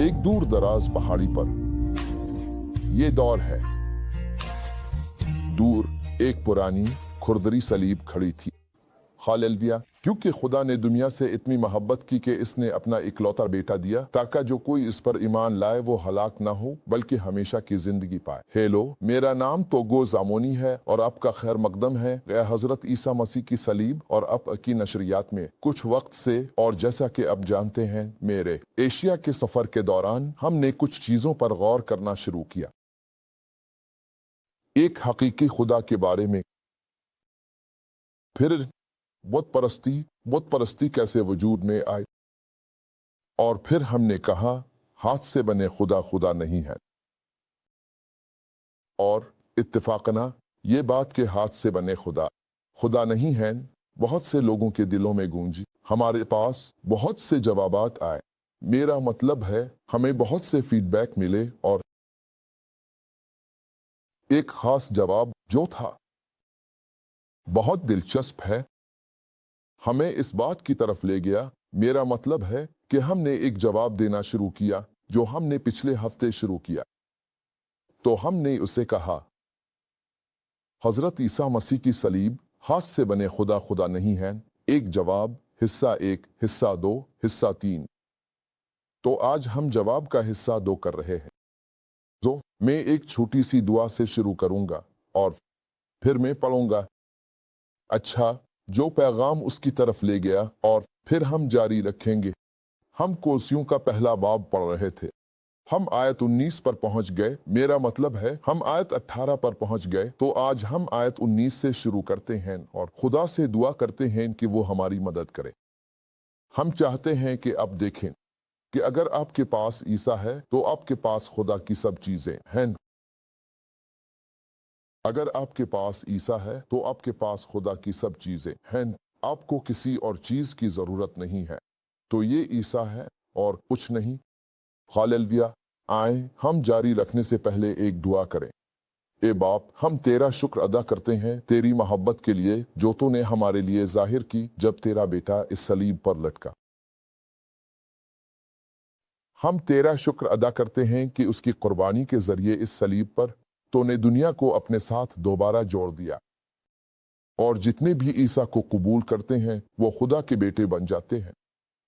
एक दूर दराज पहाड़ी पर ये दौर है। दूर एक पुरानी खुरदरी सलीब खड़ी थी। हालेलुया, क्योंकि खुदा ने दुनिया से इतनी मोहब्बत की कि इसने अपना इकलौता बेटा दिया ताकि जो कोई इस पर ईमान लाए वो हलाक ना हो बल्कि हमेशा की जिंदगी पाए। हेलो, मेरा नाम तोगो जामोनी है और आपका खैर मकदम है हजरत ईसा मसीह की सलीब और अब की नशरियात में। कुछ वक्त से और जैसा कि अब जानते हैं, मेरे एशिया के सफर के दौरान हमने कुछ चीजों पर गौर करना शुरू किया। एक हकीकी खुदा के बारे में, फिर बुत परस्ती कैसे वजूद में आई, और फिर हमने कहा हाथ से बने खुदा खुदा नहीं है। और इत्तेफाकना ये बात के हाथ से बने खुदा खुदा नहीं है बहुत से लोगों के दिलों में गूंजी। हमारे पास बहुत से जवाबात आए। मेरा मतलब है हमें बहुत से फीडबैक मिले और एक खास जवाब जो था बहुत दिलचस्प है हमें इस बात की तरफ ले गया। मेरा मतलब है कि हमने एक जवाब देना शुरू किया जो हमने पिछले हफ्ते शुरू किया। तो हमने उसे कहा हजरत ईसा मसीह की सलीब हाथ से बने खुदा खुदा नहीं है। एक जवाब, हिस्सा 1, हिस्सा 2, हिस्सा 3। तो आज हम जवाब का हिस्सा 2 कर रहे हैं। तो मैं एक छोटी सी दुआ से शुरू करूंगा और फिर मैं पढ़ूंगा। अच्छा, जो पैगाम उसकी तरफ ले गया और फिर हम जारी रखेंगे। हम कोसियों का पहला बाब पढ़ रहे थे। हम आयत 19 पर पहुंच गए। मेरा मतलब है हम आयत 18 पर पहुंच गए। तो आज हम आयत 19 से शुरू करते हैं और खुदा से दुआ करते हैं कि वो हमारी मदद करे। हम चाहते हैं कि अब देखें कि अगर आपके पास ईसा है तो आपके पास खुदा की सब चीजें हैं। अगर आपके पास ईसा है तो आपके पास खुदा की सब चीजें हैं। आपको किसी और चीज की जरूरत नहीं है। तो ये ईसा है और कुछ नहीं। हालेलुया। आए हम जारी रखने से पहले एक दुआ करें। ए बाप, हम तेरा शुक्र अदा करते हैं तेरी मोहब्बत के लिए जो तूने हमारे लिए जाहिर की जब तेरा बेटा इस सलीब पर लटका। हम तेरा शुक्र अदा करते हैं कि उसकी कुर्बानी के जरिए इस सलीब पर तूने दुनिया को अपने साथ दोबारा जोड़ दिया और जितने भी ईसा को कबूल करते हैं वो खुदा के बेटे बन जाते हैं।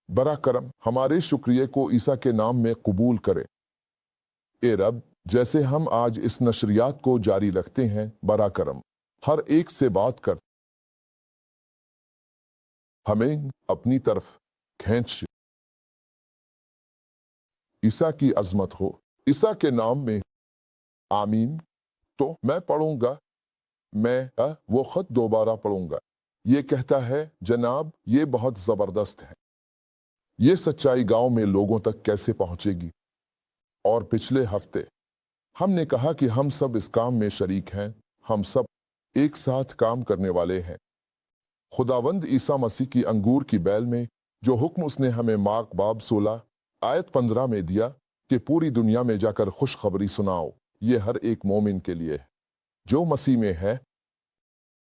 बड़ा करम हमारे शुक्रिया को ईसा के नाम में कबूल करे। ए रब, जैसे हम आज इस नशरियात को जारी रखते हैं, बड़ा करम हर एक से बात कर, हमें अपनी तरफ खींच। ईसा की अजमत हो ईसा के नाम में, आमीन। तो मैं पढ़ूंगा। मैं वो खत दोबारा पढ़ूंगा। ये कहता है, जनाब, ये बहुत जबरदस्त है। ये सच्चाई गांव में लोगों तक कैसे पहुंचेगी? और पिछले हफ्ते हमने कहा कि हम सब इस काम में शरीक हैं। हम सब एक साथ काम करने वाले हैं। खुदावंद ईसा मसीह की अंगूर की बैल में जो हुक्म उसने हमें मार्क बाब 16 आयत 15 में दिया कि पूरी दुनिया में जाकर खुशखबरी सुनाओ, ये हर एक मोमिन के लिए है जो मसीह में है।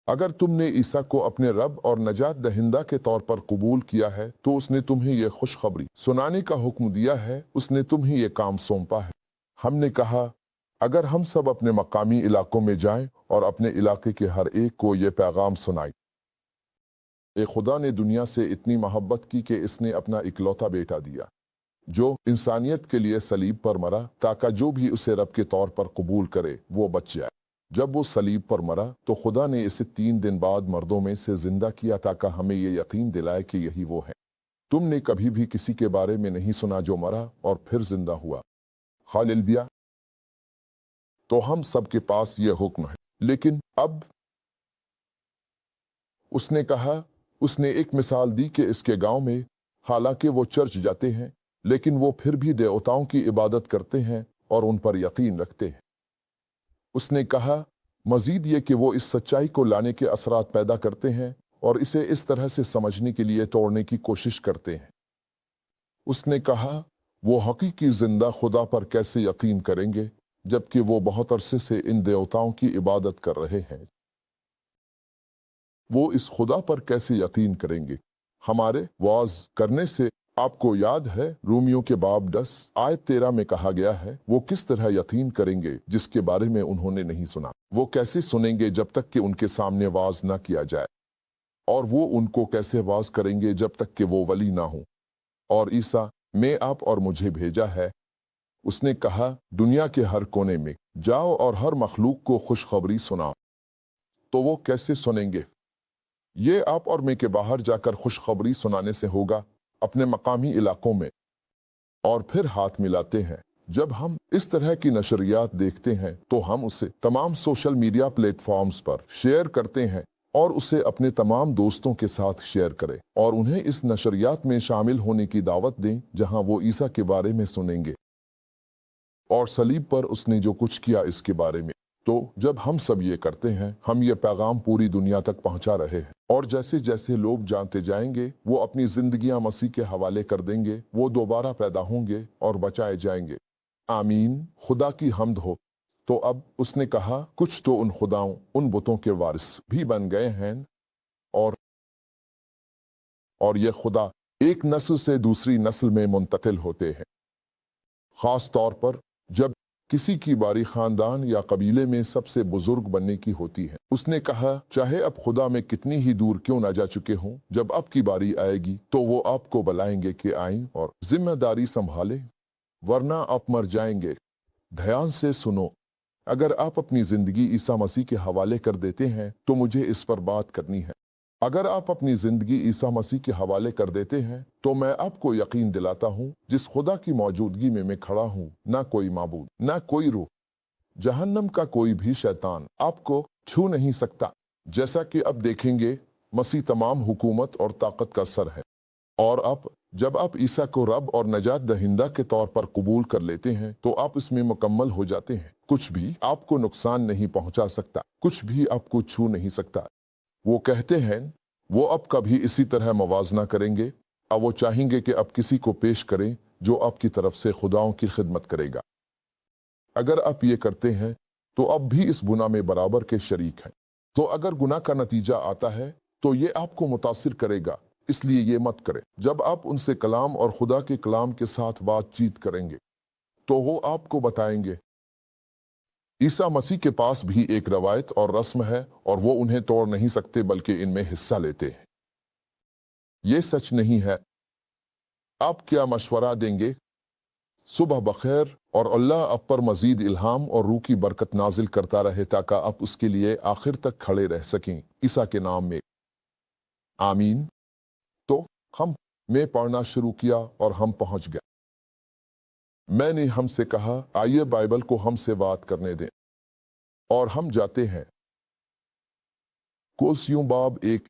अगर तुमने ईसा को अपने रब और नजात दहिंदा के तौर पर कबूल किया है तो उसने तुम्हें यह खुशखबरी सुनाने का हुक्म दिया है। उसने तुम्हें यह काम सौंपा है। हमने कहा अगर हम सब अपने मकामी इलाकों में जाएं और अपने इलाके के हर एक को यह पैगाम सुनाएं। ए खुदा ने दुनिया से इतनी मोहब्बत की कि इसने अपना इकलौता बेटा दिया जो इंसानियत के लिए सलीब पर मरा ताकि जो भी उसे रब के तौर पर कबूल करे वो बच जाए। जब वो सलीब पर मरा तो खुदा ने इसे 3 दिन बाद मर्दों में से जिंदा किया ताकि हमें ये यकीन दिलाए कि यही वो है। तुमने कभी भी किसी के बारे में नहीं सुना जो मरा और फिर जिंदा हुआ। हालेलुया। तो हम सब के पास ये हुक्म है। लेकिन अब उसने कहा, उसने एक मिसाल दी कि इसके गांव में हालांकि वो चर्च जाते हैं लेकिन वो फिर भी देवताओं की इबादत करते हैं और उन पर यकीन रखते हैं। उसने कहा मजीद ये कि वो इस सच्चाई को लाने के असरात पैदा करते हैं और इसे इस तरह से समझने के लिए तोड़ने की कोशिश करते हैं। उसने कहा वो हकीकी जिंदा खुदा पर कैसे यकीन करेंगे जबकि वो बहुत अरसे से इन देवताओं की इबादत कर रहे हैं। वो इस खुदा पर कैसे यकीन करेंगे? हमारे वाज करने से आपको याद है रोमियो के बाब 10 आयत 13 में कहा गया है, वो किस तरह यकीन करेंगे जिसके बारे में उन्होंने नहीं सुना। वो कैसे सुनेंगे जब तक कि उनके सामने वाज न किया जाए, और वो उनको कैसे वाज करेंगे जब तक कि वो वली ना हो। और ईसा में आप और मुझे भेजा है। उसने कहा, दुनिया के हर कोने में जाओ और हर मखलूक को खुशखबरी सुनाओ। तो वो कैसे सुनेंगे? ये आप और मैं के बाहर जाकर खुशखबरी सुनाने से होगा, अपने मकामी इलाकों में। और फिर हाथ मिलाते हैं। जब हम इस तरह की नशरियात देखते हैं तो हम उसे तमाम सोशल मीडिया प्लेटफॉर्म्स पर शेयर करते हैं, और उसे अपने तमाम दोस्तों के साथ शेयर करें और उन्हें इस नशरियात में शामिल होने की दावत दें जहां वो ईसा के बारे में सुनेंगे और सलीब पर उसने जो कुछ किया इसके बारे में। तो जब हम सब ये करते हैं, हम ये पैगाम पूरी दुनिया तक पहुंचा रहे हैं, और जैसे जैसे लोग जानते जाएंगे वो अपनी जिंदगियां मसीह के हवाले कर देंगे, वो दोबारा पैदा होंगे और बचाए जाएंगे। आमीन, खुदा की हम्द हो। तो अब उसने कहा, कुछ तो उन खुदाओं, उन बुतों के वारिस भी बन गए हैं, और ये खुदा एक नस्ल से दूसरी नस्ल में मुंतकिल होते हैं। खास तौर पर जब किसी की बारी खानदान या कबीले में सबसे बुजुर्ग बनने की होती है। उसने कहा, चाहे अब खुदा में कितनी ही दूर क्यों ना जा चुके हों, जब आपकी बारी आएगी तो वो आपको बुलाएंगे कि आएं और जिम्मेदारी संभालें, वरना आप मर जाएंगे। ध्यान से सुनो, अगर आप अपनी जिंदगी ईसा मसीह के हवाले कर देते हैं तो मुझे इस पर बात करनी है। अगर आप अपनी जिंदगी ईसा मसीह के हवाले कर देते हैं तो मैं आपको यकीन दिलाता हूँ, जिस खुदा की मौजूदगी में मैं खड़ा हूँ, ना कोई माबूद, ना कोई रूह, जहन्नम का कोई भी शैतान आपको छू नहीं सकता। जैसा कि अब देखेंगे, मसीह तमाम हुकूमत और ताकत का सर है, और अब जब आप ईसा को रब और नजात दहिंदा के तौर पर कबूल कर लेते हैं तो आप इसमें मुकम्मल हो जाते हैं। कुछ भी आपको नुकसान नहीं पहुंचा सकता, कुछ भी आपको छू नहीं सकता। वो कहते हैं वो अब कभी इसी तरह मवाजना करेंगे। अब वो चाहेंगे कि अब किसी को पेश करें जो आपकी तरफ से खुदाओं की खिदमत करेगा। अगर आप ये करते हैं तो अब भी इस गुनाह में बराबर के शरीक हैं। तो अगर गुनाह का नतीजा आता है तो ये आपको मुतासिर करेगा, इसलिए ये मत करें। जब आप उनसे कलाम और खुदा के कलाम के साथ बातचीत करेंगे तो वो आपको बताएंगे। ईसा मसीह के पास भी एक रवायत और रस्म है, और वो उन्हें तोड़ नहीं सकते बल्कि इनमें हिस्सा लेते हैं। ये सच नहीं है। आप क्या मशवरा देंगे? सुबह बखैर, और अल्लाह आप पर मजीद इल्हाम और रूह की बरकत नाजिल करता रहे ताकि आप उसके लिए आखिर तक खड़े रह सकें, ईसा के नाम में। आमीन। तो हम में पढ़ना शुरू किया और हम पहुंच गए। मैंने हमसे कहा, आइए बाइबल को हमसे बात करने दें, और हम जाते हैं। कोसियों बाब 1।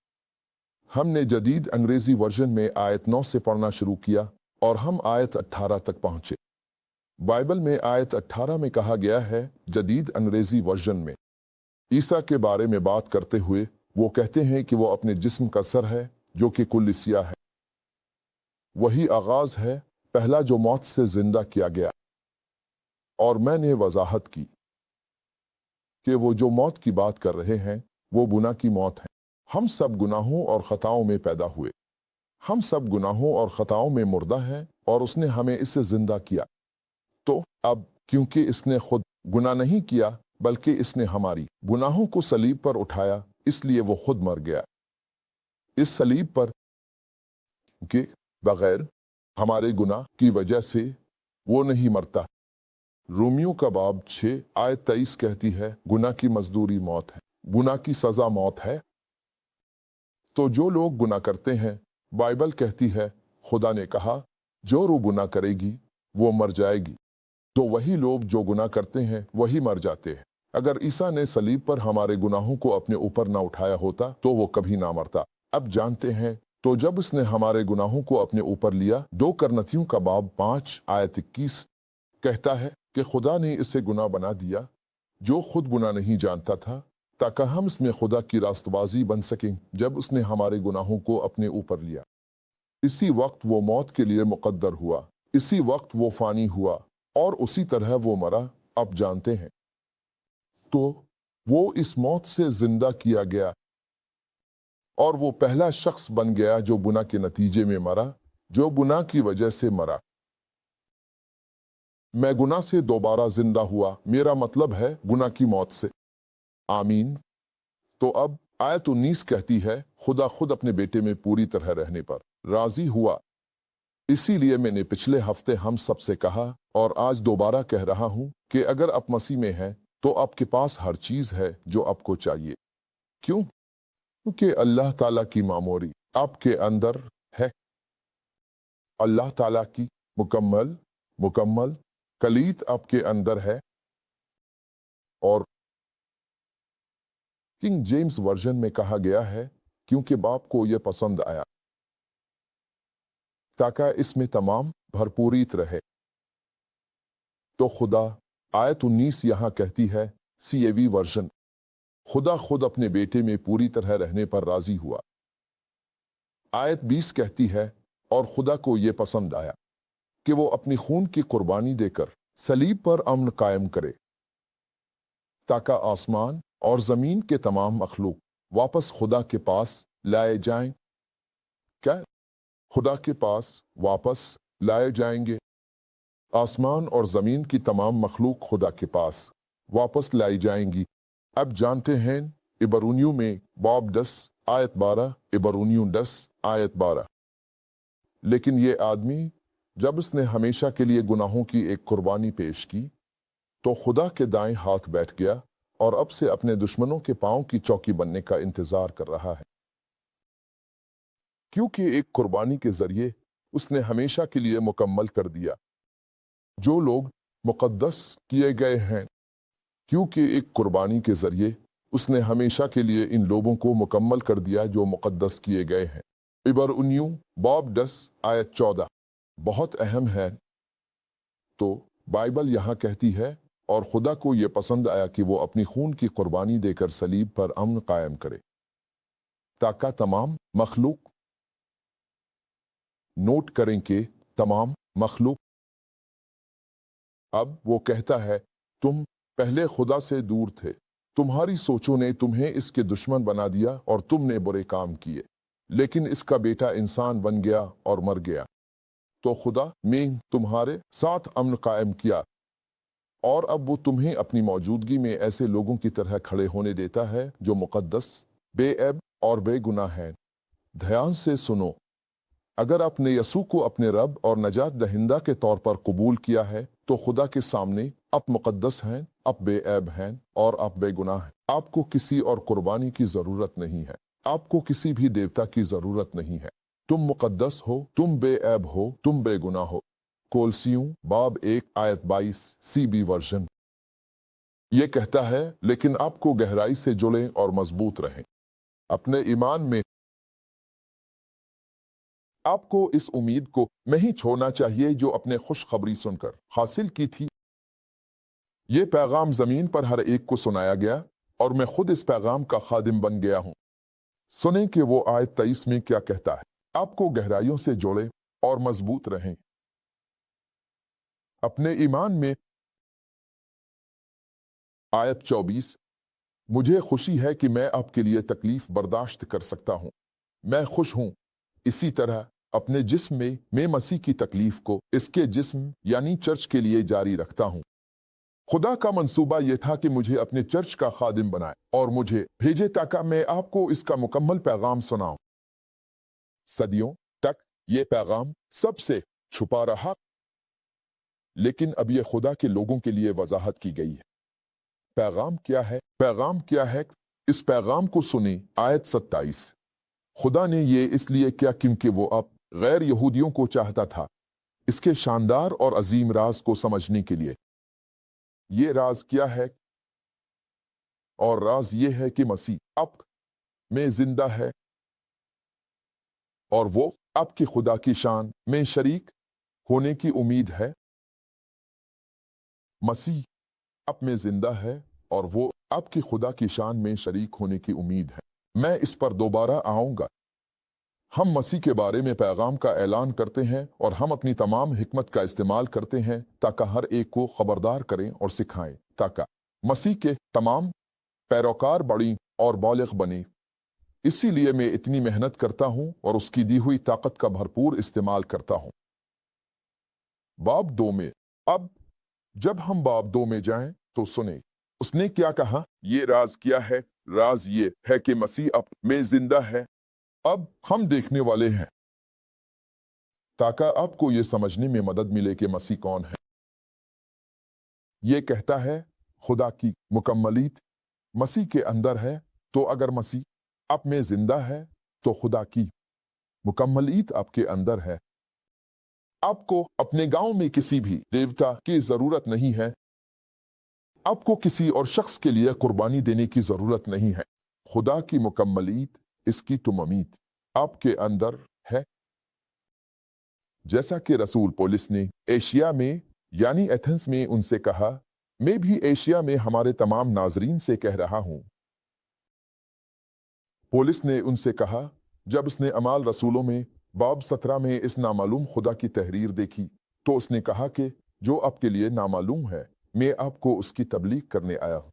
हमने जदीद अंग्रेजी वर्जन में आयत 9 से पढ़ना शुरू किया और हम आयत 18 तक पहुंचे। बाइबल में आयत 18 में कहा गया है, जदीद अंग्रेजी वर्जन में, ईसा के बारे में बात करते हुए वो कहते हैं कि वो अपने जिस्म का सर है जो कि कुल्लिसिया है। वही आगाज है, पहला जो मौत से जिंदा किया गया। और मैंने वजाहत की कि वो जो मौत की बात कर रहे हैं वो गुनाह की मौत है। हम सब गुनाहों और खताओं में पैदा हुए, हम सब गुनाहों और खताओं में मुर्दा हैं, और उसने हमें इससे जिंदा किया। तो अब क्योंकि इसने खुद गुनाह नहीं किया बल्कि इसने हमारी गुनाहों को सलीब पर उठाया, इसलिए वो खुद मर गया। इस सलीब पर के बगैर हमारे गुनाह की वजह से वो नहीं मरता। रोमियो का बाब 6 आयत 23 कहती है, गुनाह की मजदूरी मौत है, गुनाह की सजा मौत है। तो जो लोग गुनाह करते हैं, बाइबल कहती है, खुदा ने कहा, जो रूह गुनाह करेगी वो मर जाएगी। तो वही लोग जो गुनाह करते हैं वही मर जाते हैं। अगर ईसा ने सलीब पर हमारे गुनाहों को अपने ऊपर ना उठाया होता तो वो कभी ना मरता। अब जानते हैं, तो जब उसने हमारे गुनाहों को अपने ऊपर लिया, 2 करनथियों का बाब 5 आयत 21 कहता है कि खुदा ने इसे गुनाह बना दिया जो खुद गुनाह नहीं जानता था, ताकि हम इसमें खुदा की रास्तबाजी बन सकें। जब उसने हमारे गुनाहों को अपने ऊपर लिया, इसी वक्त वो मौत के लिए मुकद्दर हुआ, इसी वक्त वो फानी हुआ, और उसी तरह वो मरा। अब जानते हैं, तो वो इस मौत से जिंदा किया गया, और वो पहला शख्स बन गया जो गुनाह के नतीजे में मरा, जो गुनाह की वजह से मरा। मैं गुनाह से दोबारा जिंदा हुआ, मेरा मतलब है गुनाह की मौत से। आमीन। तो अब आयत 19 कहती है, खुदा खुद अपने बेटे में पूरी तरह रहने पर राजी हुआ। इसीलिए मैंने पिछले हफ्ते हम सबसे कहा और आज दोबारा कह रहा हूं कि अगर आप मसीह में हैं तो आपके पास हर चीज है जो आपको चाहिए। क्यों? क्योंकि अल्लाह ताला की मामोरी आपके अंदर है। अल्लाह ताला की मुकम्मल मुकम्मल कलीत आपके अंदर है। और किंग जेम्स वर्जन में कहा गया है, क्योंकि बाप को यह पसंद आया ताकि इसमें तमाम भरपूरीत रहे। तो खुदा, आयत 19 यहां कहती है, CAV वर्जन, खुदा खुद अपने बेटे में पूरी तरह रहने पर राजी हुआ। आयत 20 कहती है, और खुदा को यह पसंद आया कि वो अपनी खून की कुर्बानी देकर सलीब पर अमन कायम करे, ताकि आसमान और जमीन के तमाम मखलूक वापस खुदा के पास लाए जाएं। क्या? खुदा के पास वापस लाए जाएंगे। आसमान और जमीन की तमाम मखलूक खुदा के पास वापस लाई जाएंगी। अब जानते हैं इब्रानियों में बाब 10 आयत 12, इब्रानियों 10 आयत 12। लेकिन ये आदमी जब उसने हमेशा के लिए गुनाहों की एक कुर्बानी पेश की तो खुदा के दाएं हाथ बैठ गया और अब से अपने दुश्मनों के पांव की चौकी बनने का इंतजार कर रहा है। क्योंकि एक कुर्बानी के जरिए उसने हमेशा के लिए मुकम्मल कर दिया जो लोग मुकद्दस किए गए हैं। क्योंकि एक कुर्बानी के जरिए उसने हमेशा के लिए इन लोगों को मुकम्मल कर दिया जो मुकद्दस किए गए हैं। इब्रानियों बाब 10 आयत 14 बहुत अहम है। तो बाइबल यहाँ कहती है, और खुदा को यह पसंद आया कि वो अपनी खून की कुर्बानी देकर सलीब पर अमन कायम करे, ताकि तमाम मखलूक, नोट करें कि तमाम मखलूक। अब वो कहता है, तुम पहले खुदा से दूर थे, तुम्हारी सोचों ने तुम्हें इसके दुश्मन बना दिया और तुमने बुरे काम किए, लेकिन इसका बेटा इंसान बन गया और मर गया। तो खुदा ने तुम्हारे साथ अमन कायम किया और अब वो तुम्हें अपनी मौजूदगी में ऐसे लोगों की तरह खड़े होने देता है जो मुकद्दस, बेऐब और बेगुनाह हैं। ध्यान से सुनो, अगर आपने यसू को अपने रब और नजात दहिंदा के तौर पर कबूल किया है तो खुदा के सामने आप मुकद्दस हैं, आप बेऐब हैं और आप बेगुनाह हैं। आपको किसी और कुर्बानी की जरूरत नहीं है, आपको किसी भी देवता की जरूरत नहीं है। तुम मुकद्दस हो, तुम बेऐब हो, तुम बेगुनाह हो। कोलसियों बाब 1 आयत 22 CB वर्जन ये कहता है, लेकिन आपको गहराई से जुड़ें और मजबूत रहें अपने ईमान में। आपको इस उम्मीद को नहीं छोड़ना चाहिए जो अपने खुशखबरी सुनकर हासिल की थी। ये पैगाम जमीन पर हर एक को सुनाया गया और मैं खुद इस पैगाम का खादिम बन गया हूं। सुने कि वो आयत 23 में क्या कहता है। आपको गहराइयों से जोड़े और मजबूत रहें अपने ईमान में। आयत 24, मुझे खुशी है कि मैं आपके लिए तकलीफ बर्दाश्त कर सकता हूं। मैं खुश हूं इसी तरह अपने जिस्म में मैं मसीह की तकलीफ को इसके जिस्म यानी चर्च के लिए जारी रखता हूं। खुदा का मंसूबा यह था कि मुझे अपने चर्च का खादिम बनाए और मुझे भेजे ताकि मैं आपको इसका मुकम्मल पैगाम सुनाऊं। सदियों तक ये पैगाम सबसे छुपा रहा, लेकिन अब यह खुदा के लोगों के लिए वजाहत की गई है। पैगाम क्या है? पैगाम क्या है? इस पैगाम को सुने। आयत 27, खुदा ने ये इसलिए किया क्योंकि वो अब गैर यहूदियों को चाहता था इसके शानदार और अजीम राज को समझने के लिए। ये राज क्या है? और राज ये है कि मसीह अब में जिंदा है और वो आपके खुदा की शान में शरीक होने की उम्मीद है। मसीह अब में जिंदा है और वो आपके खुदा की शान में शरीक होने की उम्मीद है। मैं इस पर दोबारा आऊंगा। हम मसीह के बारे में पैगाम का ऐलान करते हैं और हम अपनी तमाम हिकमत का इस्तेमाल करते हैं ताकि हर एक को खबरदार करें और सिखाएं, ताकि मसीह के तमाम पैरोकार बड़ी और बालिग बने। इसीलिए मैं इतनी मेहनत करता हूं और उसकी दी हुई ताकत का भरपूर इस्तेमाल करता हूं। बाब 2 में। अब जब हम बाब 2 में जाएं तो सुने उसने क्या कहा। ये राज क्या है? राज ये है कि मसीह अब में जिंदा है। अब हम देखने वाले हैं ताकि आपको ये समझने में मदद मिले कि मसीह कौन है। ये कहता है खुदा की मुकम्मलीत मसीह के अंदर है। तो अगर मसीह आप में जिंदा है तो खुदा की मुकम्मलीत आपके अंदर है। आपको अपने गांव में किसी भी देवता की जरूरत नहीं है। आपको किसी और शख्स के लिए कुर्बानी देने की जरूरत नहीं है। खुदा की मुकम्मलीत, इसकी तुममीत आपके अंदर है। जैसा कि रसूल पौलुस ने एशिया में यानी एथेंस में उनसे कहा, मैं भी एशिया में हमारे तमाम नाजरीन से कह रहा हूं। पौलुस ने उनसे कहा जब उसने अमाल रसूलों में बाब 17 में इस नामालूम खुदा की तहरीर देखी तो उसने कहा कि जो आपके लिए नामालूम है मैं आपको उसकी तबलीग करने आया हूं।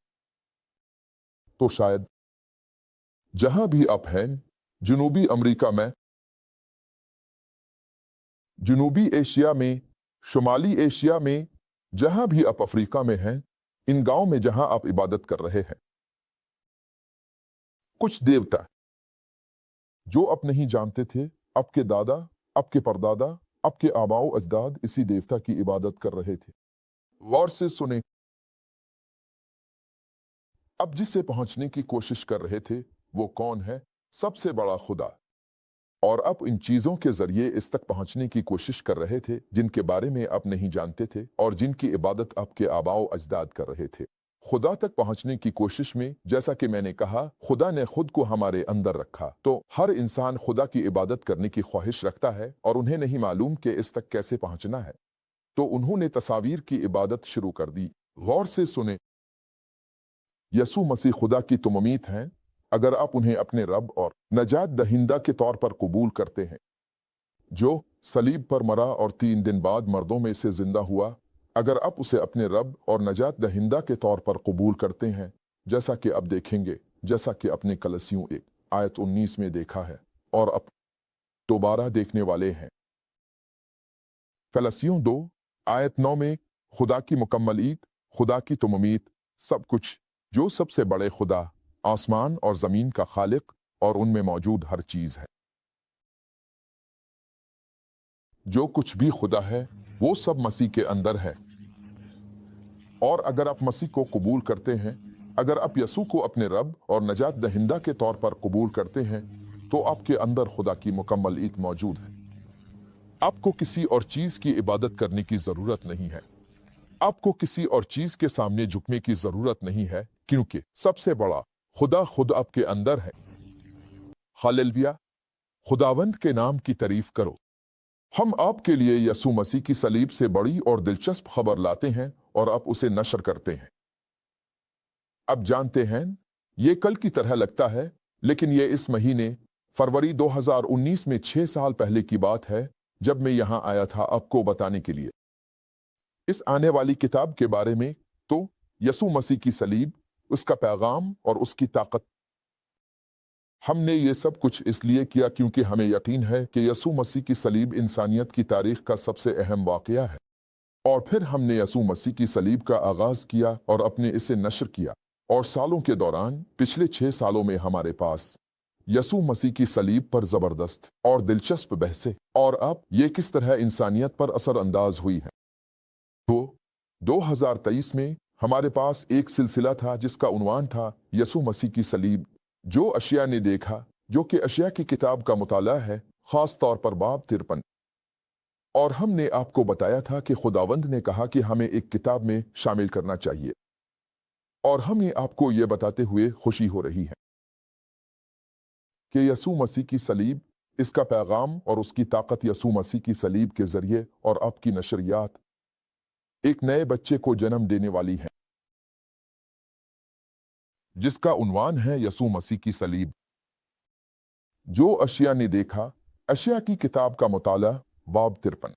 तो शायद जहां भी आप हैं, जनूबी अमेरिका में, जनूबी एशिया में, शुमाली एशिया में, जहां भी आप अफ्रीका में हैं, इन गांव में जहां आप इबादत कर रहे हैं, कुछ देवता जो आप नहीं जानते थे, आपके दादा, आपके परदादा, आपके आबाओ अजदाद इसी देवता की इबादत कर रहे थे। गौर से सुने, अब जिससे पहुंचने की कोशिश कर रहे थे वो कौन है? सबसे बड़ा खुदा। और अब इन चीजों के जरिए इस तक पहुंचने की कोशिश कर रहे थे जिनके बारे में आप नहीं जानते थे और जिनकी इबादत आपके आबाओ अजदाद कर रहे थे। खुदा तक पहुंचने की कोशिश में, जैसा कि मैंने कहा, खुदा ने खुद को हमारे अंदर रखा। तो हर इंसान खुदा की इबादत करने की ख्वाहिश रखता है और उन्हें नहीं मालूम कि इस तक कैसे पहुंचना है। तो उन्होंने तस्वीर की इबादत शुरू कर दी। गौर से सुने, यसू मसीह खुदा की तुममीत हैं अगर आप उन्हें अपने रब और नजात दहिंदा के तौर पर कबूल करते हैं, जो सलीब पर मरा और 3 दिन बाद मर्दों में से जिंदा हुआ। अगर आप उसे अपने रब और नजात दहिंदा के तौर पर कबूल करते हैं, जैसा कि अब देखेंगे, जैसा कि अपने कलसियों 1 आयत 19 में देखा है और अब दोबारा देखने वाले हैं। कलसियों 2 आयत 9 में खुदा की मुकम्मलीत, खुदा की तुममीत, सब कुछ, जो सबसे बड़े खुदा, आसमान और जमीन का खालिक और उनमें मौजूद हर चीज है। जो कुछ भी खुदा है वो सब मसीह के अंदर है। और अगर आप मसीह को कबूल करते हैं, अगर आप यसू को अपने रब और नजात दहिंदा के तौर पर कबूल करते हैं, तो आपके अंदर खुदा की मुकम्मलीत मौजूद है। आपको किसी और चीज की इबादत करने की जरूरत नहीं है। आपको किसी और चीज के सामने झुकने की जरूरत नहीं है, क्योंकि सबसे बड़ा खुदा खुद आपके अंदर है। हालेलुया, खुदावंद के नाम की तारीफ करो। हम आपके लिए यसू मसीह की सलीब से बड़ी और दिलचस्प खबर लाते हैं और आप उसे नशर करते हैं। अब जानते हैं, ये कल की तरह लगता है, लेकिन ये इस महीने फरवरी 2019 में 6 साल पहले की बात है, जब मैं यहां आया था आपको बताने के लिए इस आने वाली किताब के बारे में। तो यसू मसीह की सलीब, उसका पैगाम और उसकी ताकत। हमने ये सब कुछ इसलिए किया क्योंकि हमें यकीन है कि यसू मसीह की सलीब इंसानियत की तारीख का सबसे अहम वाकया है। और फिर हमने यसू मसीह की सलीब का आगाज किया और अपने इसे नशर किया। और सालों के दौरान, पिछले 6 सालों में हमारे पास यसू मसीह की सलीब पर जबरदस्त और दिलचस्प बहसें और अब ये किस तरह इंसानियत पर असर अंदाज हुई है। तो 2023 में हमारे पास एक सिलसिला था जिसका उन्वान था यसू मसीह की सलीब, जो अशिया ने देखा, जो कि अशिया की किताब का मुताला है, खास तौर पर बाब 53। और हमने आपको बताया था कि खुदावंद ने कहा कि हमें एक किताब में शामिल करना चाहिए। और हमें आपको ये बताते हुए खुशी हो रही है कि यसू मसीह की सलीब, इसका पैगाम और उसकी ताकत यसू मसीह की सलीब के जरिए और आपकी नशरियात एक नए बच्चे को जन्म देने वाली है, जिसका उन्वान है यसू मसीह की सलीब। जो अशिया ने देखा, अशिया की किताब का मुताला, बाब 53।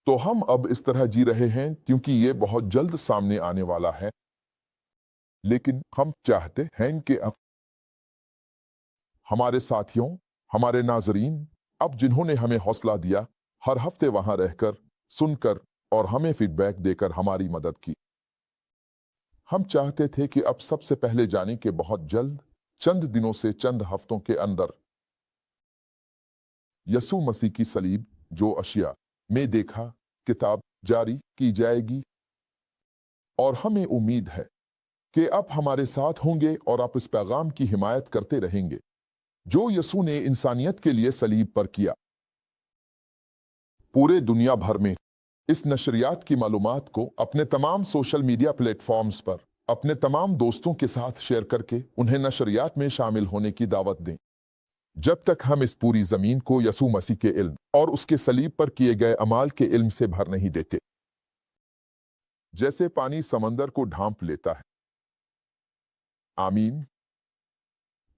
तो हम अब इस तरह जी रहे हैं क्योंकि ये बहुत जल्द सामने आने वाला है, लेकिन हम चाहते हैं कि अब हमारे साथियों, हमारे नाजरीन, अब जिन्होंने हमें हौसला दिया, हर हफ्ते वहां रहकर, सुनकर और हमें फीडबैक देकर हमारी मदद की। हम चाहते थे कि अब सबसे पहले जाने के बहुत जल्द, चंद दिनों से चंद हफ्तों के अंदर, यसू मसीह की सलीब जो अशिया में देखा किताब जारी की जाएगी। और हमें उम्मीद है कि आप हमारे साथ होंगे और आप इस पैगाम की हिमायत करते रहेंगे जो यसू ने इंसानियत के लिए सलीब पर किया। पूरे दुनिया भर में इस नशरियात की मालूमात को अपने तमाम सोशल मीडिया प्लेटफॉर्म्स पर अपने तमाम दोस्तों के साथ शेयर करके उन्हें नशरियात में शामिल होने की दावत दें। जब तक हम इस पूरी जमीन को यसू मसीह के इल्म और उसके सलीब पर किए गए अमाल के इल्म से भर नहीं देते। जैसे पानी समंदर को ढांप लेता है। आमीन।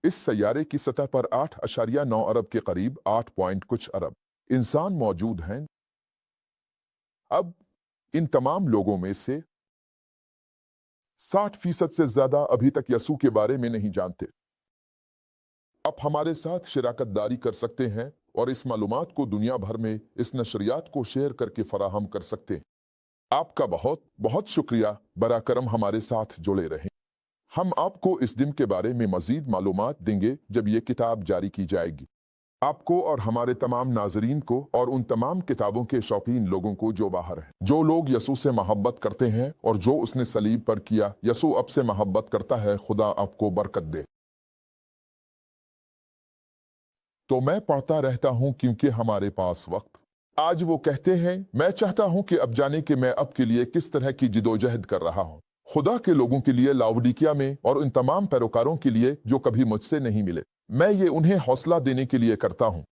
इस सैयारे की सतह पर 8.9 अरब के करीब 8 पॉइंट कुछ अरब इंसान मौजूद हैं। अब इन तमाम लोगों में से 60% से ज्यादा अभी तक यसू के बारे में नहीं जानते। आप हमारे साथ शिराकतदारी कर सकते हैं और इस मालूमात को दुनिया भर में इस नशरियात को शेयर करके फराहम कर सकते हैं। आपका बहुत बहुत शुक्रिया। बराकरम हमारे साथ जुड़े रहें। हम आपको इस दिन के बारे में मजीद मालूमात देंगे जब ये किताब जारी की जाएगी। आपको और हमारे तमाम नाजरीन को और उन तमाम किताबों के शौकीन लोगों को जो बाहर हैं, जो लोग यसू से मोहब्बत करते हैं और जो उसने सलीब पर किया, यसू अब से मोहब्बत करता है। खुदा आपको बरकत दे। तो मैं पढ़ता रहता हूं क्योंकि हमारे पास वक्त। आज वो कहते हैं, मैं चाहता हूं कि अब जाने कि मैं अब के लिए किस तरह की जिदोजहद कर रहा हूं, खुदा के लोगों के लिए लाउडिकिया में और उन तमाम पैरोकारों के लिए जो कभी मुझसे नहीं मिले। मैं ये उन्हें हौसला देने के लिए करता हूं।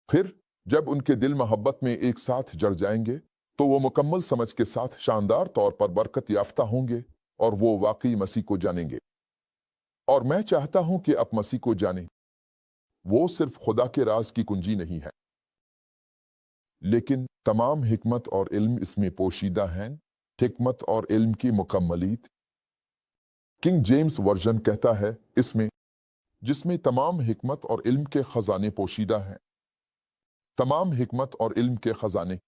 फिर जब उनके दिल मोहब्बत में एक साथ जड़ जाएंगे तो वो मुकम्मल समझ के साथ शानदार तौर पर बरकत याफ्ता होंगे और वो वाकई मसीह को जानेंगे। और मैं चाहता हूं कि आप मसीह को जानें। वो सिर्फ खुदा के राज की कुंजी नहीं है, लेकिन तमाम हिकमत और इल्म इसमें पोशीदा हैं। हिकमत और इल्म की मुकम्मलीत। किंग जेम्स वर्जन कहता है इसमें, जिसमें तमाम हिकमत और इल्म के खजाने पोशीदा हैं। तमाम हिकमत और इल्म के खजाने।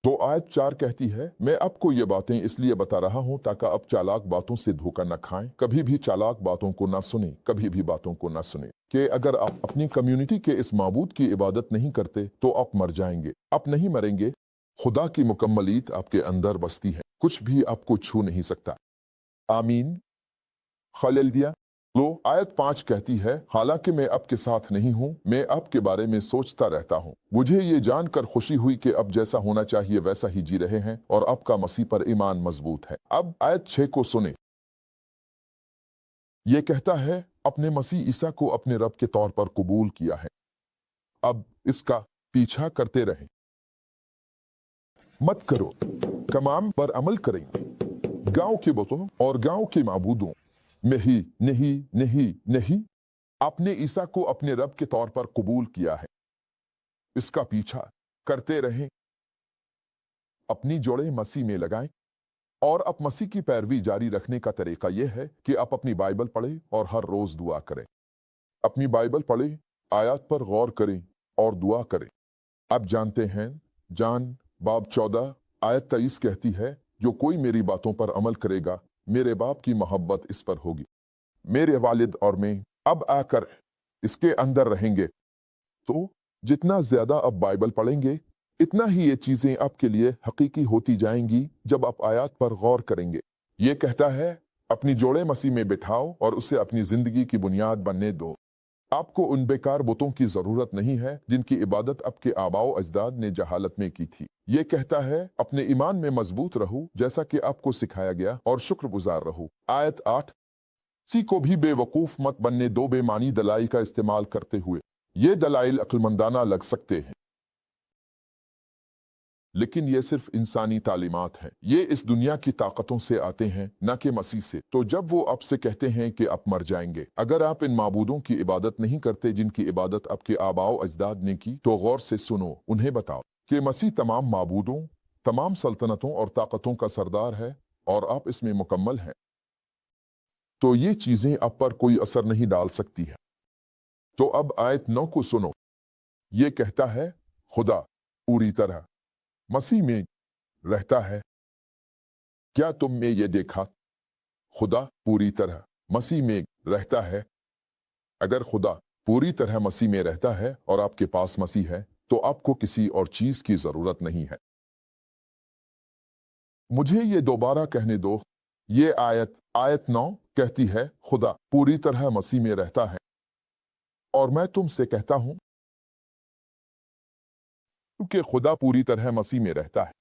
तो आयत 4 कहती है, मैं आपको ये बातें इसलिए बता रहा हूं ताकि आप चालाक बातों से धोखा न खाएं। कभी भी चालाक बातों को ना सुने, कभी भी बातों को ना सुने कि अगर आप अपनी कम्युनिटी के इस माबूद की इबादत नहीं करते तो आप मर जाएंगे। आप नहीं मरेंगे। खुदा की मुकम्मलीत आपके अंदर बसती है। कुछ भी आपको छू नहीं सकता। आमीन। खलीलदिया। लो आयत 5 कहती है, हालांकि मैं आपके साथ नहीं हूं, मैं आपके बारे में सोचता रहता हूं। मुझे ये जानकर खुशी हुई कि अब जैसा होना चाहिए वैसा ही जी रहे हैं और आपका मसीह पर ईमान मजबूत है। अब आयत 6 को सुने। ये कहता है, अपने मसीह ईसा को अपने रब के तौर पर कबूल किया है। अब इसका पीछा करते रहें। मत करो, कमाम पर अमल करेंगे। गांव के बुतों और गांव के माबूदों नहीं नहीं नहीं नहीं। आपने ईसा को अपने रब के तौर पर कबूल किया है। इसका पीछा करते रहें। अपनी जोड़े मसीह में लगाएं और आप मसीह की पैरवी जारी रखने का तरीका यह है कि आप अपनी बाइबल पढ़ें और हर रोज दुआ करें। अपनी बाइबल पढ़ें, आयत पर गौर करें और दुआ करें। आप जानते हैं, जान बाब 14 आयत 23 कहती है, जो कोई मेरी बातों पर अमल करेगा, मेरे बाप की मोहब्बत इस पर होगी। मेरे वालिद और मैं अब आकर इसके अंदर रहेंगे। तो जितना ज्यादा आप बाइबल पढ़ेंगे, इतना ही ये चीजें आपके लिए हकीकी होती जाएंगी जब आप आयत पर गौर करेंगे। ये कहता है, अपनी जोड़े मसीह में बिठाओ और उसे अपनी जिंदगी की बुनियाद बनने दो। आपको उन बेकार बुतों की जरूरत नहीं है जिनकी इबादत आपके आबाओ अजदाद ने जहालत में की थी। ये कहता है, अपने ईमान में मजबूत रहो जैसा कि आपको सिखाया गया और शुक्रगुजार रहो। आयत 8, किसी को भी बेवकूफ मत बनने दो बेमानी दलाइल का इस्तेमाल करते हुए। ये दलाइल अक्लमंदाना लग सकते हैं, लेकिन ये सिर्फ इंसानी तालीमात हैं। ये इस दुनिया की ताकतों से आते हैं, न कि मसीह से। तो जब वो आपसे कहते हैं कि आप मर जाएंगे अगर आप इन माबूदों की इबादत नहीं करते जिनकी इबादत आपके आबाओ अजदाद ने की, तो गौर से सुनो। उन्हें बताओ कि मसीह तमाम माबूदों, तमाम सल्तनतों और ताकतों का सरदार है और आप इसमें मुकम्मल हैं। तो ये चीजें आप पर कोई असर नहीं डाल सकती है। तो अब आयत 9 को सुनो। ये कहता है खुदा पूरी तरह मसीह में रहता है। क्या तुमने ये देखा? खुदा पूरी तरह मसीह में रहता है। अगर खुदा पूरी तरह मसीह में रहता है और आपके पास मसीह है, तो आपको किसी और चीज की जरूरत नहीं है। मुझे ये दोबारा कहने दो। ये आयत 9 कहती है खुदा पूरी तरह मसीह में रहता है। और मैं तुमसे कहता हूं कि खुदा पूरी तरह मसीह में रहता है।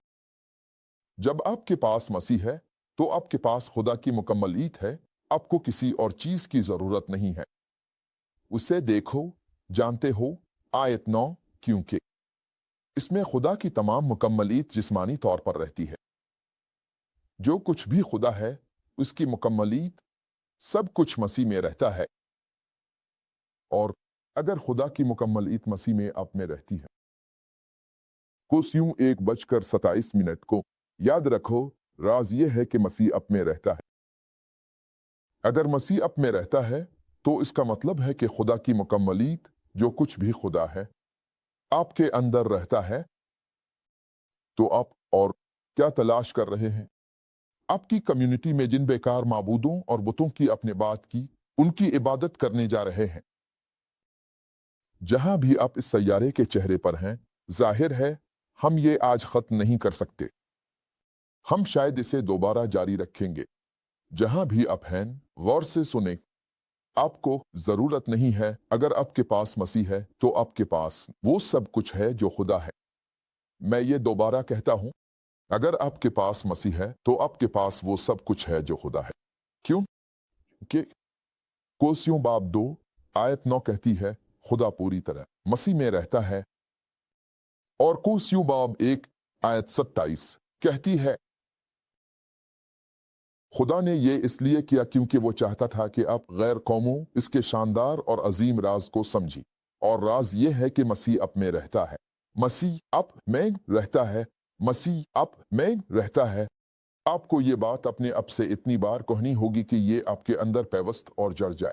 जब आपके पास मसीह है, तो आपके पास खुदा की मुकम्मलीत है। आपको किसी और चीज की जरूरत नहीं है। उसे देखो, जानते हो। आयत 9, क्योंकि इसमें खुदा की तमाम मुकम्मलीत जिस्मानी तौर पर रहती है। जो कुछ भी खुदा है, उसकी मुकम्मलीत सब कुछ मसीह में रहता है। और अगर खुदा की मुकम्मलीत मसीह में आप में रहती है, कुछ यूं 1:27 को याद रखो। राज यह है कि मसीह आप में रहता है। अगर मसीह आप में रहता है, तो इसका मतलब है कि खुदा की मुकम्मलीत, जो कुछ भी खुदा है, आपके अंदर रहता है। तो आप और क्या तलाश कर रहे हैं? आपकी कम्युनिटी में जिन बेकार माबूदों और बुतों की आपने बात की, उनकी इबादत करने जा रहे हैं। जहां भी आप इस सैयारे के चेहरे पर हैं, जाहिर है हम ये आज खत्म नहीं कर सकते। हम शायद इसे दोबारा जारी रखेंगे। जहां भी आप हैं, गौर से सुने। आपको जरूरत नहीं है। अगर आपके पास मसीह है, तो आपके पास वो सब कुछ है जो खुदा है। मैं ये दोबारा कहता हूं, अगर आपके पास मसीह है, तो आपके पास वो सब कुछ है जो खुदा है। क्यों? कि कोसियों बाब 2 आयत 9 कहती है खुदा पूरी तरह मसीह में रहता है। और कोसियों बाब 1 आयत 27 कहती है खुदा ने ये इसलिए किया क्योंकि वो चाहता था कि आप गैर कौमों इसके शानदार और अजीम राज को समझी। और राज ये है कि मसीह आप में रहता है। मसीह आप में रहता है। मसीह आप में रहता है। आपको ये बात अपने आप से इतनी बार कहनी होगी कि ये आपके अंदर पैवस्त और जड़ जाए।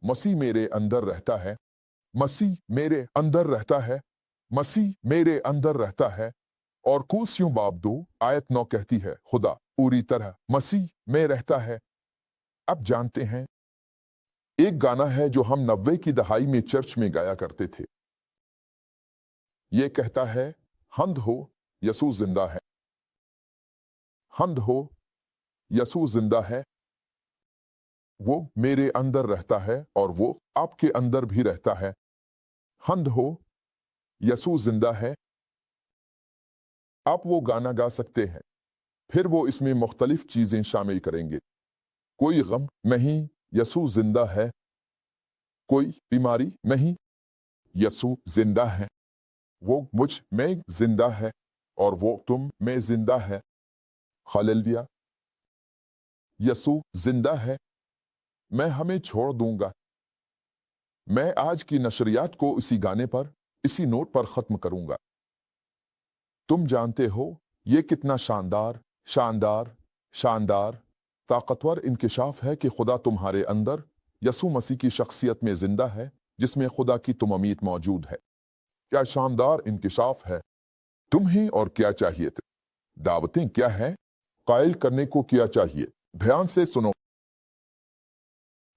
मसीह मेरे अंदर रहता है। मसीह मेरे अंदर रहता है। मसीह मेरे अंदर रहता है। और कोसियों बाब 2 आयत 9 कहती है खुदा पूरी तरह मसीह में रहता है। अब जानते हैं, एक गाना है जो हम 90 की दहाई में चर्च में गाया करते थे। ये कहता है हंद हो यसू जिंदा है। हंद हो यसू जिंदा है। वो मेरे अंदर रहता है और वो आपके अंदर भी रहता है। हंद हो यसू जिंदा है। आप वो गाना गा सकते हैं। फिर वो इसमें मुख्तलिफ चीजें शामिल करेंगे। कोई गम नहीं, यसू जिंदा है। कोई बीमारी नहीं, यसू जिंदा है। वो मुझ में जिंदा है और वो तुम में जिंदा है। हालेलुया। यसू जिंदा है। मैं हमें छोड़ दूंगा। मैं आज की नशरियात को इसी गाने पर, इसी नोट पर खत्म करूंगा। तुम जानते हो ये कितना शानदार शानदार शानदार ताकतवर इंकिशाफ है कि खुदा तुम्हारे अंदर यसू मसीह की शख्सियत में जिंदा है, जिसमें खुदा की तुमामीत मौजूद है। क्या शानदार इंकिशाफ है। तुम्हें और क्या चाहिए थे? दावतें क्या है? कायल करने को क्या चाहिए? ध्यान से सुनो।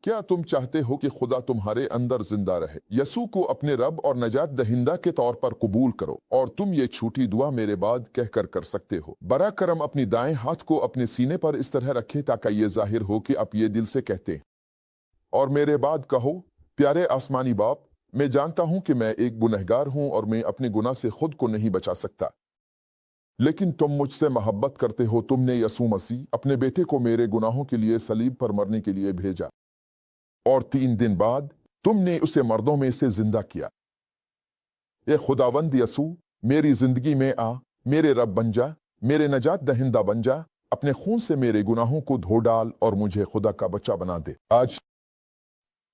क्या तुम चाहते हो कि खुदा तुम्हारे अंदर जिंदा रहे? यसू को अपने रब और नजात दहिंदा के तौर पर कबूल करो। और तुम ये छोटी दुआ मेरे बाद कहकर कर सकते हो। बरा करम अपनी दाएं हाथ को अपने सीने पर इस तरह रखे ताकि ये जाहिर हो कि आप ये दिल से कहते हैं। और मेरे बाद कहो, प्यारे आसमानी बाप, मैं जानता हूं कि मैं एक गुनहगार हूं और मैं अपने गुनाह से खुद को नहीं बचा सकता। लेकिन तुम मुझसे मोहब्बत करते हो। तुमने यसू मसीह अपने बेटे को मेरे गुनाहों के लिए सलीब पर मरने के लिए भेजा। और 3 दिन बाद तुमने उसे मर्दों में से जिंदा किया। ये खुदावंद यसू, मेरी जिंदगी में आ, मेरे रब बन जा, मेरे नजात दहिंदा बन जा। अपने खून से मेरे गुनाहों को धो डाल और मुझे खुदा का बच्चा बना दे आज।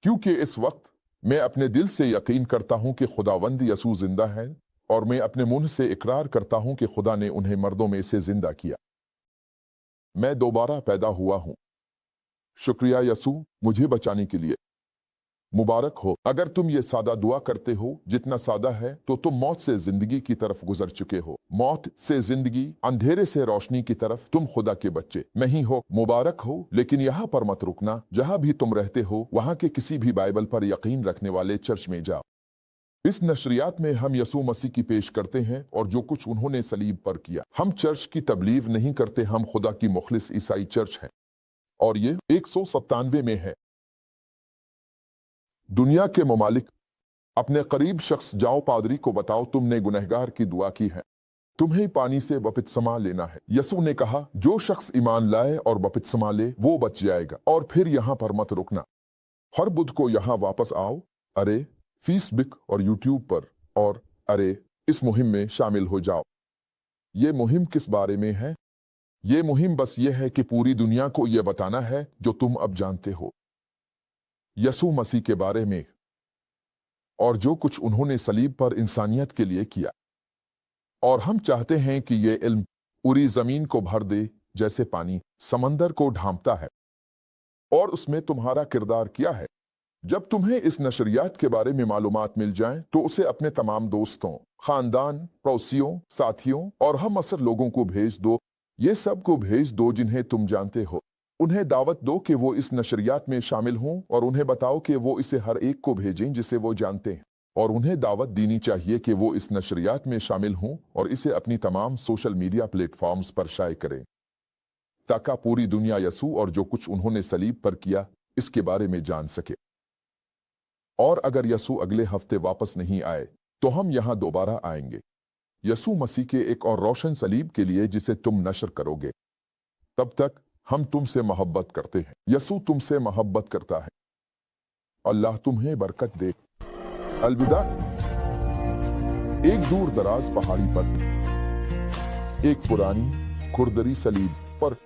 क्योंकि इस वक्त मैं अपने दिल से यकीन करता हूं कि खुदावंद यसू जिंदा है, और मैं अपने मुंह से इकरार करता हूं कि खुदा ने उन्हें मर्दों में से जिंदा किया। मैं दोबारा पैदा हुआ हूं। शुक्रिया यसू, मुझे बचाने के लिए। मुबारक हो। अगर तुम ये सादा दुआ करते हो जितना सादा है तो तुम मौत से जिंदगी की तरफ गुजर चुके हो। मौत से जिंदगी, अंधेरे से रोशनी की तरफ तुम खुदा के बच्चे नहीं हो। मुबारक हो। लेकिन यहाँ पर मत रुकना, जहाँ भी तुम रहते हो वहाँ के किसी भी बाइबल पर यकीन रखने वाले चर्च में जाओ। इस नशरियात में हम यसू मसीह की पेश करते हैं और जो कुछ उन्होंने सलीब पर किया। हम चर्च की तबलीग नहीं करते, हम खुदा की मुखलिस ईसाई चर्च है और ये 197 में है। दुनिया के ममालिक, अपने करीब शख्स जाओ पादरी को बताओ तुमने गुनहगार की दुआ की है, तुम्हें पानी से बपतिस्मा लेना है। यसू ने कहा जो शख्स ईमान लाए और बपतिस्मा ले वो बच जाएगा। और फिर यहाँ पर मत रुकना, हर बुध को यहाँ वापस आओ। अरे फेसबुक और यूट्यूब पर और अरे इस मुहिम में शामिल हो जाओ। ये मुहिम किस बारे में है? ये मुहिम बस ये है कि पूरी दुनिया को ये बताना है जो तुम अब जानते हो, यसू मसीह के बारे में और जो कुछ उन्होंने सलीब पर इंसानियत के लिए किया। और हम चाहते हैं कि ये इल्म पूरी जमीन को भर दे जैसे पानी समंदर को ढांपता है। और उसमें तुम्हारा किरदार क्या है? जब तुम्हें इस नशरियात के बारे में मालूमात मिल जाएं तो उसे अपने तमाम दोस्तों, खानदान, पड़ोसियों, साथियों और हम असर लोगों को भेज दो। ये सब को भेज दो जिन्हें तुम जानते हो। उन्हें दावत दो कि वो इस नशरियात में शामिल हों और उन्हें बताओ कि वो इसे हर एक को भेजें जिसे वो जानते हैं। और उन्हें दावत देनी चाहिए कि वो इस नशरियात में शामिल हों और इसे अपनी तमाम सोशल मीडिया प्लेटफॉर्म्स पर शाये करें ताकि पूरी दुनिया यसू और जो कुछ उन्होंने सलीब पर किया इसके बारे में जान सके। और अगर यसू अगले हफ्ते वापस नहीं आए तो हम यहाँ दोबारा आएंगे यसू मसीह के एक और रोशन सलीब के लिए जिसे तुम नशर करोगे। तब तक हम तुमसे मोहब्बत करते हैं, यसू तुमसे मोहब्बत करता है। अल्लाह तुम्हें बरकत दे। अलविदा। एक दूर दराज पहाड़ी पर एक पुरानी खुरदरी सलीब पर